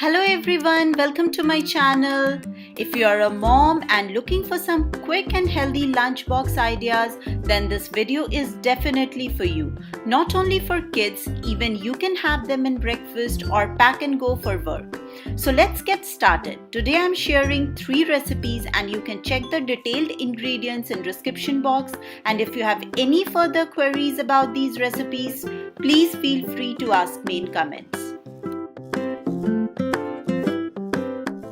Hello everyone, welcome to my channel. If you are a mom and looking for some quick and healthy lunchbox ideas, then this video is definitely for you. Not only for kids, even you can have them in breakfast or pack and go for work. So let's get started. Today I'm sharing 3 recipes and you can check the detailed ingredients in description box, and if you have any further queries about these recipes, please feel free to ask me in comments.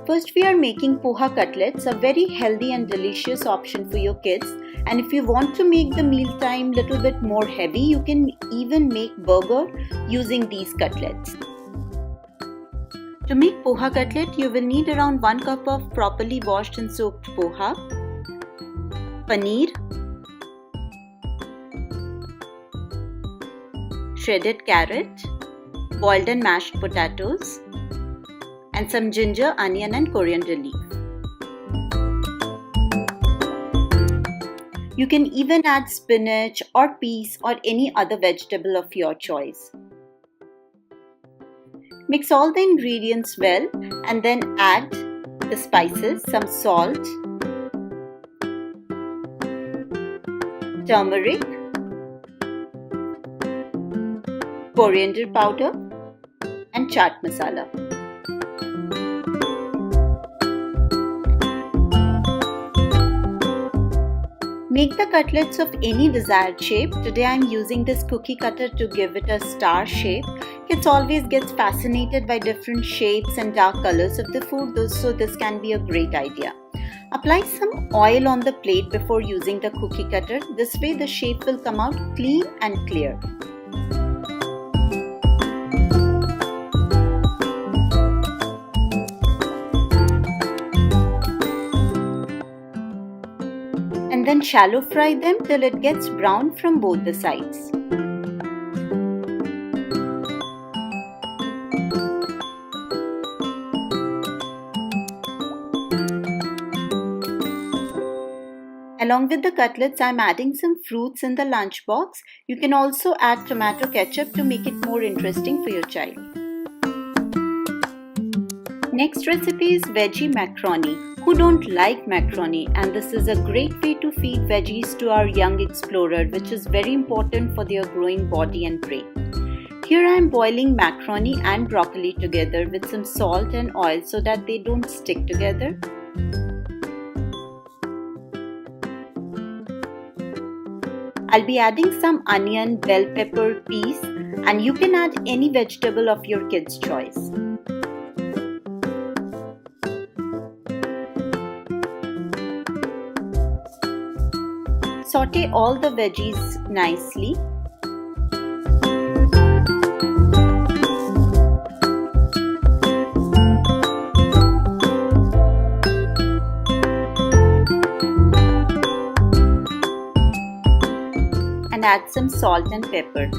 First, we are making poha cutlets, a very healthy and delicious option for your kids. And if you want to make the mealtime little bit more heavy, you can even make burger using these cutlets. To make poha cutlet, you will need around 1 cup of properly washed and soaked poha, paneer, shredded carrot, boiled and mashed potatoes, and some ginger, onion and coriander leaf. You can even add spinach or peas or any other vegetable of your choice. Mix all the ingredients well and then add the spices, some salt, turmeric, coriander powder and chaat masala. Make the cutlets of any desired shape. Today I am using this cookie cutter to give it a star shape. Kids always get fascinated by different shapes and dark colors of the food, so this can be a great idea. Apply some oil on the plate before using the cookie cutter. This way the shape will come out clean and clear. And then shallow fry them till it gets brown from both the sides. Along with the cutlets, I am adding some fruits in the lunchbox. You can also add tomato ketchup to make it more interesting for your child. Next recipe is veggie macaroni. Who don't like macaroni? And this is a great way to feed veggies to our young explorer, which is very important for their growing body and brain. Here I am boiling macaroni and broccoli together with some salt and oil so that they don't stick together. I'll be adding some onion, bell pepper, peas, and you can add any vegetable of your kids' choice. Saute all the veggies nicely. And add some salt and pepper.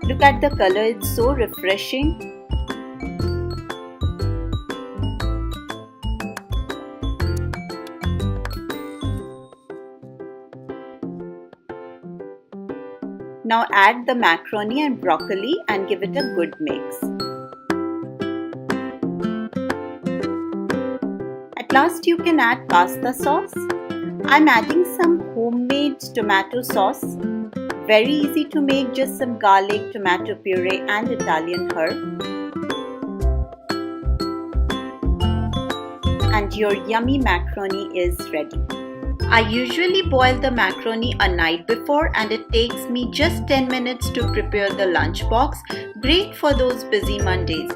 Look at the color, it's so refreshing. Now add the macaroni and broccoli and give it a good mix. At last you can add pasta sauce. I'm adding some homemade tomato sauce. Very easy to make, just some garlic, tomato puree and Italian herb. And your yummy macaroni is ready. I usually boil the macaroni a night before and it takes me just 10 minutes to prepare the lunchbox. Great for those busy Mondays.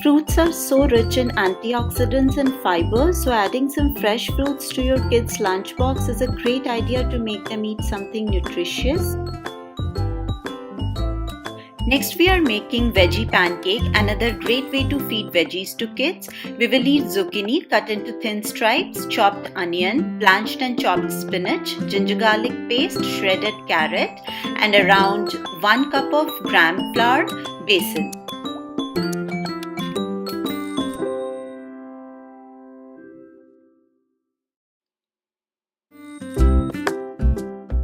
Fruits are so rich in antioxidants and fiber, so adding some fresh fruits to your kids' lunchbox is a great idea to make them eat something nutritious. Next we are making veggie pancake, another great way to feed veggies to kids. We will need zucchini cut into thin stripes, chopped onion, blanched and chopped spinach, ginger garlic paste, shredded carrot and around 1 cup of gram flour, basil.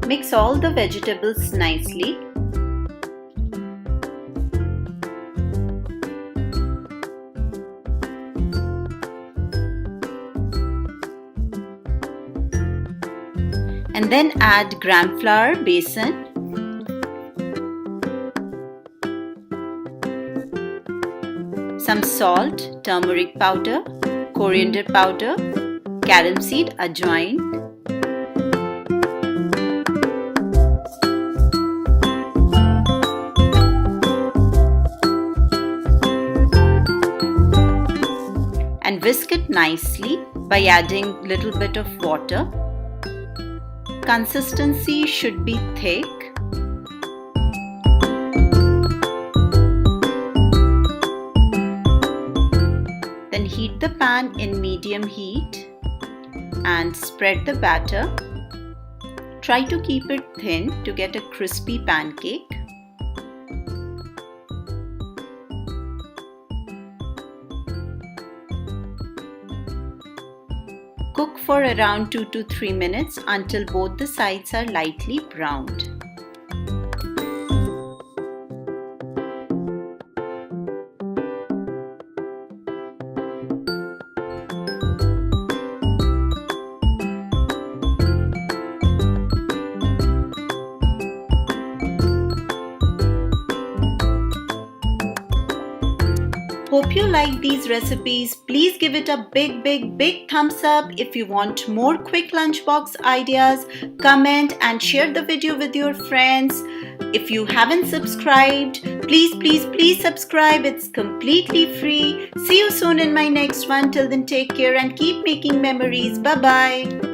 Mix all the vegetables nicely. And then add gram flour besan, some salt, turmeric powder, coriander powder, carom seed, ajwain, and whisk it nicely by adding little bit of water. Consistency should be thick. Then heat the pan in medium heat and spread the batter. Try to keep it thin to get a crispy pancake. Cook for around 2 to 3 minutes until both the sides are lightly browned. Hope you like these recipes. Please give it a big thumbs up. If you want more quick lunchbox ideas, comment and share the video with your friends. If you haven't subscribed, please subscribe. It's completely free. See you soon in my next one. Till then, take care and keep making memories. Bye bye.